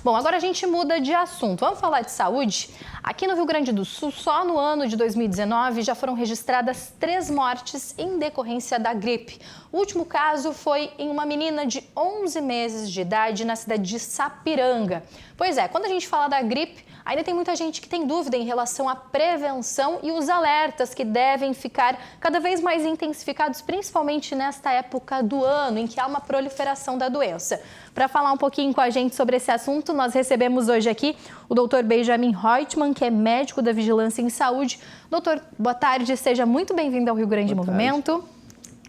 Bom, agora a gente muda de assunto. Vamos falar de saúde? Aqui no Rio Grande do Sul, só no ano de 2019, já foram registradas 3 mortes em decorrência da gripe. O último caso foi em uma menina de 11 meses de idade na cidade de Sapiranga. Pois é, quando a gente fala da gripe, ainda tem muita gente que tem dúvida em relação à prevenção e os alertas que devem ficar cada vez mais intensificados, principalmente nesta época do ano, em que há uma proliferação da doença. Para falar um pouquinho com a gente sobre esse assunto, nós recebemos hoje aqui o Dr. Benjamin Reutemann, que é médico da Vigilância em Saúde. Doutor, boa tarde, seja muito bem-vindo ao Rio Grande Movimento.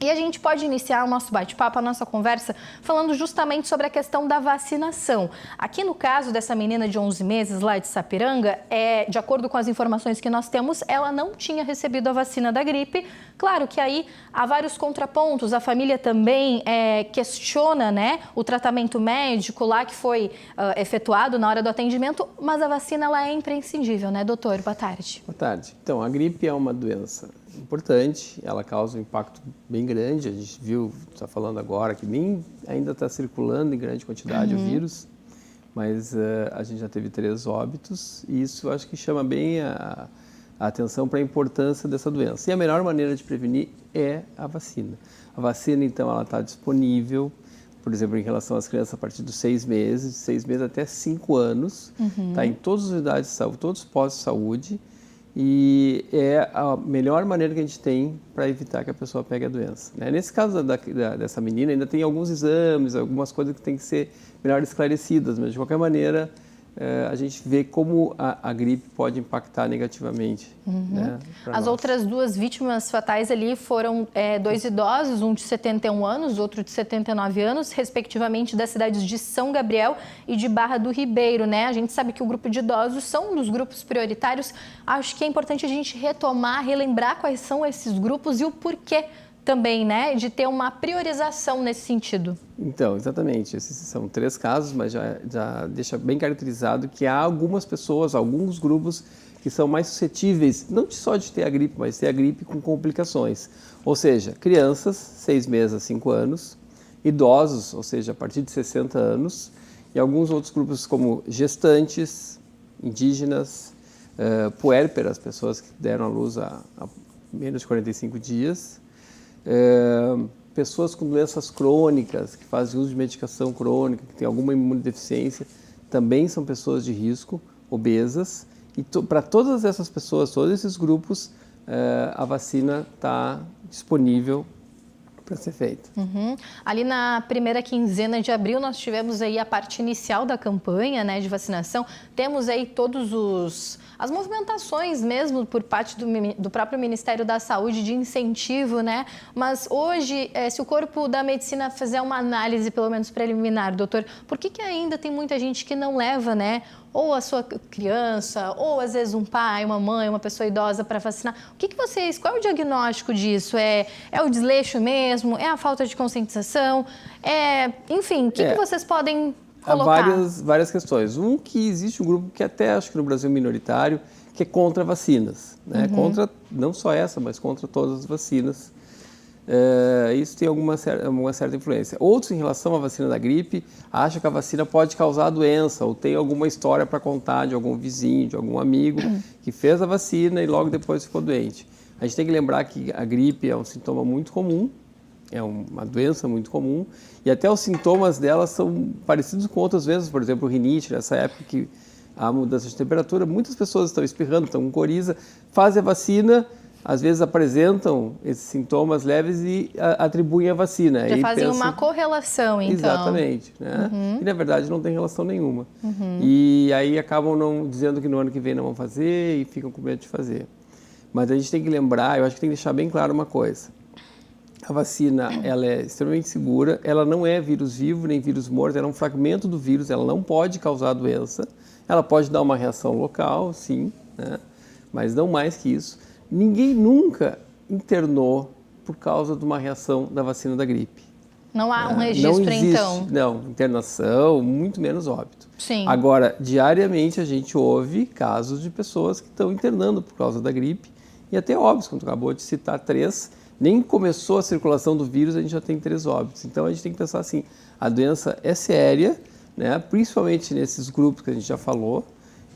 E a gente pode iniciar o nosso bate-papo, a nossa conversa, falando justamente sobre a questão da vacinação. Aqui no caso dessa menina de 11 meses lá de Sapiranga, de acordo com as informações que nós temos, ela não tinha recebido a vacina da gripe. Claro que aí há vários contrapontos, a família também questiona, né, o tratamento médico lá que foi efetuado na hora do atendimento, mas a vacina ela é imprescindível, né, doutor? Boa tarde. Boa tarde. Então, a gripe é uma doença importante, ela causa um impacto bem grande, a gente viu, está falando agora que nem ainda está circulando em grande quantidade o vírus, mas a gente já teve 3 óbitos e isso acho que chama bem a atenção para a importância dessa doença. E a melhor maneira de prevenir é a vacina. A vacina, então, ela está disponível, por exemplo, em relação às crianças a partir dos 6 meses, de 6 meses até 5 anos, está em todas as unidades de saúde, todos os postos de saúde, e é a melhor maneira que a gente tem para evitar que a pessoa pegue a doença. Nesse caso dessa menina, ainda tem alguns exames, algumas coisas que têm que ser melhor esclarecidas, mas de qualquer maneira a gente vê como a gripe pode impactar negativamente. Né, As outras 2 vítimas fatais ali foram 2 idosos, um de 71 anos, outro de 79 anos, respectivamente das cidades de São Gabriel e de Barra do Ribeiro, né? A gente sabe que o grupo de idosos são um dos grupos prioritários. Acho que é importante a gente retomar, relembrar quais são esses grupos e o porquê também, né, de ter uma priorização nesse sentido. Então, exatamente. Esses são 3 casos, mas já deixa bem caracterizado que há algumas pessoas, alguns grupos que são mais suscetíveis, não só de ter a gripe, mas ter a gripe com complicações. Ou seja, crianças, 6 meses a 5 anos, idosos, ou seja, a partir de 60 anos, e alguns outros grupos como gestantes, indígenas, puérperas, pessoas que deram à luz há menos de 45 dias, pessoas com doenças crônicas, que fazem uso de medicação crônica, que têm alguma imunodeficiência, também são pessoas de risco, obesas. E para todas essas pessoas, todos esses grupos, a vacina está disponível para ser feita. Ali na primeira quinzena de abril, nós tivemos aí a parte inicial da campanha, né, de vacinação. Temos aí as movimentações mesmo por parte do próprio Ministério da Saúde de incentivo, né? Mas hoje, se o corpo da medicina fizer uma análise, pelo menos preliminar, doutor, por que ainda tem muita gente que não leva, né, ou a sua criança, ou às vezes um pai, uma mãe, uma pessoa idosa para vacinar? Qual é o diagnóstico disso? É o desleixo mesmo? É a falta de conscientização? Enfim, o que vocês podem colocar? Há várias questões. Que existe um grupo que até acho que no Brasil é minoritário, que é contra vacinas, né? Contra não só essa, mas contra todas as vacinas. Isso tem uma certa influência. Outros, em relação à vacina da gripe, acham que a vacina pode causar doença ou tem alguma história para contar de algum vizinho, de algum amigo que fez a vacina e logo depois ficou doente. A gente tem que lembrar que a gripe é um sintoma muito comum, é uma doença muito comum e até os sintomas dela são parecidos com outras doenças, por exemplo, rinite, nessa época que há mudança de temperatura, muitas pessoas estão espirrando, estão com coriza, fazem a vacina, às vezes apresentam esses sintomas leves e atribuem a vacina. Já fazem uma correlação, então. Exatamente. Né? E, na verdade, não tem relação nenhuma. E aí acabam não dizendo que no ano que vem não vão fazer e ficam com medo de fazer. Mas a gente tem que lembrar, eu acho que tem que deixar bem claro uma coisa. A vacina, ela é extremamente segura, ela não é vírus vivo nem vírus morto, ela é um fragmento do vírus, ela não pode causar doença. Ela pode dar uma reação local, sim, né? Mas não mais que isso. Ninguém nunca internou por causa de uma reação da vacina da gripe. Não há um registro, não existe, então? Não, internação, muito menos óbito. Sim. Agora, diariamente a gente ouve casos de pessoas que estão internando por causa da gripe e até óbitos, como tu acabou de citar 3, nem começou a circulação do vírus, a gente já tem 3 óbitos. Então a gente tem que pensar assim, a doença é séria, né? Principalmente nesses grupos que a gente já falou.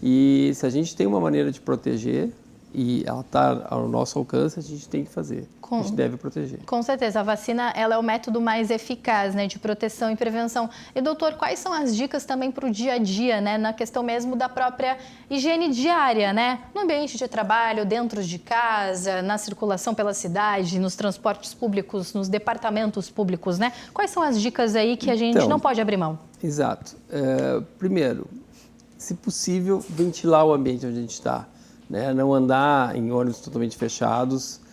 E se a gente tem uma maneira de proteger e ela está ao nosso alcance, a gente tem que fazer. A gente deve proteger. Com certeza, a vacina ela é o método mais eficaz, né, de proteção e prevenção. E, doutor, quais são as dicas também para o dia a dia, né, na questão mesmo da própria higiene diária, né, no ambiente de trabalho, dentro de casa, na circulação pela cidade, nos transportes públicos, nos departamentos públicos, né? Quais são as dicas aí que a gente não pode abrir mão? Exato. Primeiro, se possível, ventilar o ambiente onde a gente está, né? Não andar em ônibus totalmente fechados.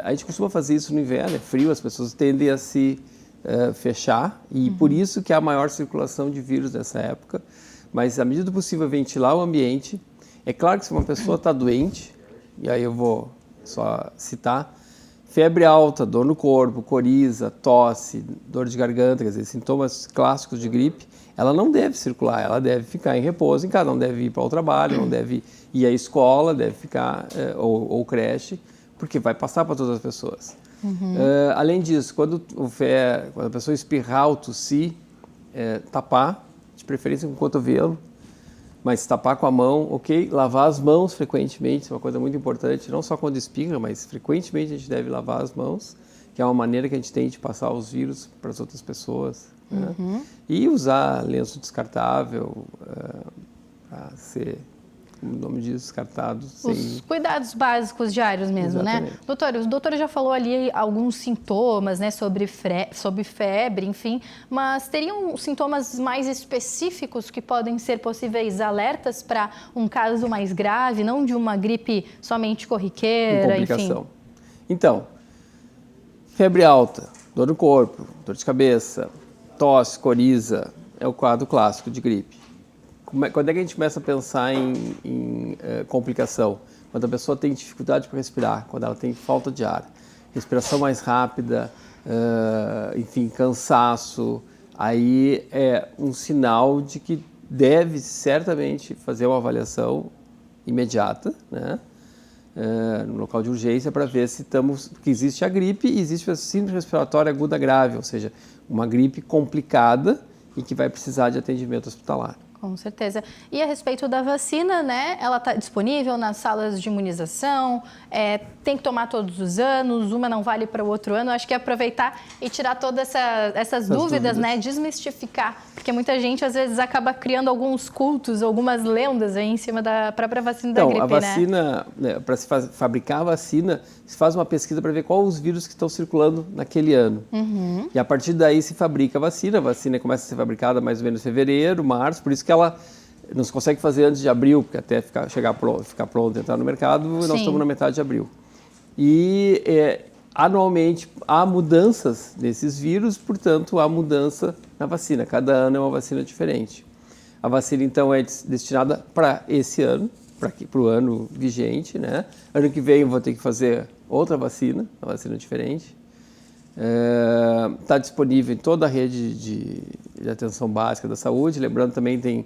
A gente costuma fazer isso no inverno, é frio, as pessoas tendem a se fechar e por isso que há maior circulação de vírus nessa época. Mas, à medida do possível, ventilar o ambiente. É claro que se uma pessoa está doente, e aí eu vou só citar, febre alta, dor no corpo, coriza, tosse, dor de garganta, quer dizer, sintomas clássicos de gripe, ela não deve circular, ela deve ficar em repouso em casa, não deve ir para o trabalho, não deve ir à escola, deve ficar, ou creche, porque vai passar para todas as pessoas. Além disso, quando a pessoa espirrar ou tossir, tapar, de preferência com o cotovelo, mas tapar com a mão, ok? Lavar as mãos frequentemente, isso é uma coisa muito importante, não só quando espirra, mas frequentemente a gente deve lavar as mãos, que é uma maneira que a gente tem de passar os vírus para as outras pessoas. Né? E usar lenço descartável para ser, como o nome diz, descartado. Os cuidados básicos diários mesmo, Exatamente. né? Doutor, o doutor já falou ali alguns sintomas, né, sobre febre, enfim, mas teriam sintomas mais específicos que podem ser possíveis alertas para um caso mais grave, não de uma gripe somente corriqueira, complicação. enfim? Então, febre alta, dor no corpo, dor de cabeça, tosse, coriza, é o quadro clássico de gripe. Quando é que a gente começa a pensar em complicação? Quando a pessoa tem dificuldade para respirar, quando ela tem falta de ar, respiração mais rápida, enfim, cansaço, aí é um sinal de que deve certamente fazer uma avaliação imediata, né? No local de urgência para ver se porque existe a gripe e existe a síndrome respiratória aguda grave, ou seja, uma gripe complicada e que vai precisar de atendimento hospitalar. Com certeza. E a respeito da vacina, né? Ela está disponível nas salas de imunização, tem que tomar todos os anos, uma não vale para o outro ano. Acho que é aproveitar e tirar todas essas dúvidas, né? Desmistificar, porque muita gente às vezes acaba criando alguns cultos, algumas lendas aí em cima da própria vacina da gripe, a vacina, né, para se fabricar a vacina, se faz uma pesquisa para ver quais os vírus que estão circulando naquele ano. E a partir daí se fabrica a vacina começa a ser fabricada mais ou menos em fevereiro, março, por isso que ela não se consegue fazer antes de abril, porque até ficar pronto, entrar no mercado, nós estamos na metade de abril. E anualmente há mudanças nesses vírus, portanto há mudança na vacina, cada ano é uma vacina diferente. A vacina então é destinada para esse ano, para o ano vigente, né? Ano que vem eu vou ter que fazer outra vacina, uma vacina diferente. Está disponível em toda a rede de atenção básica da saúde, lembrando também que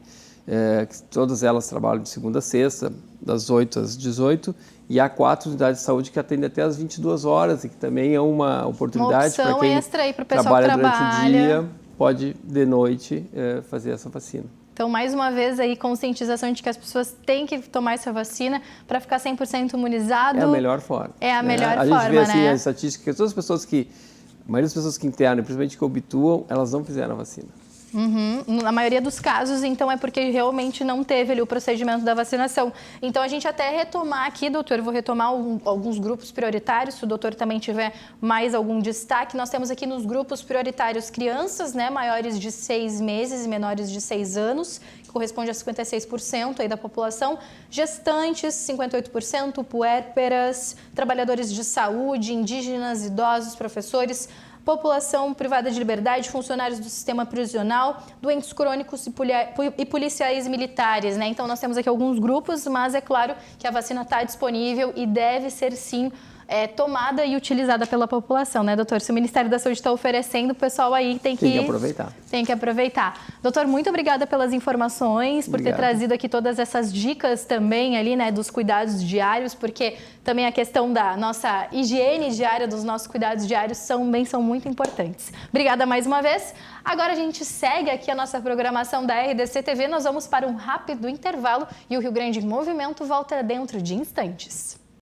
todas elas trabalham de segunda a sexta, das 8 às 18, e há 4 unidades de saúde que atendem até às 22 horas, e que também é uma oportunidade para quem extra aí para o pessoal que trabalha durante o dia, pode de noite fazer essa vacina. Então, mais uma vez, aí, conscientização de que as pessoas têm que tomar essa vacina para ficar 100% imunizado. É a melhor forma. É a melhor forma, né? A gente vê assim, as estatísticas, que todas as pessoas a maioria das pessoas que internam, principalmente que obtuam, elas não fizeram a vacina. Na maioria dos casos, então, é porque realmente não teve ali o procedimento da vacinação. Então, a gente até retomar aqui, doutor, eu vou retomar alguns grupos prioritários, se o doutor também tiver mais algum destaque. Nós temos aqui nos grupos prioritários crianças, né, maiores de 6 meses e menores de 6 anos, que corresponde a 56% aí da população, gestantes, 58%, puérperas, trabalhadores de saúde, indígenas, idosos, professores, população privada de liberdade, funcionários do sistema prisional, doentes crônicos e policiais militares, né? Então, nós temos aqui alguns grupos, mas é claro que a vacina está disponível e deve ser, sim, tomada e utilizada pela população, né, doutor? Se o Ministério da Saúde está oferecendo, o pessoal aí tem que aproveitar. Tem que aproveitar. Doutor, muito obrigada pelas informações, por ter trazido aqui todas essas dicas também ali, né, dos cuidados diários, porque também a questão da nossa higiene diária, dos nossos cuidados diários também são muito importantes. Obrigada mais uma vez. Agora a gente segue aqui a nossa programação da RDC TV. Nós vamos para um rápido intervalo e o Rio Grande em Movimento volta dentro de instantes.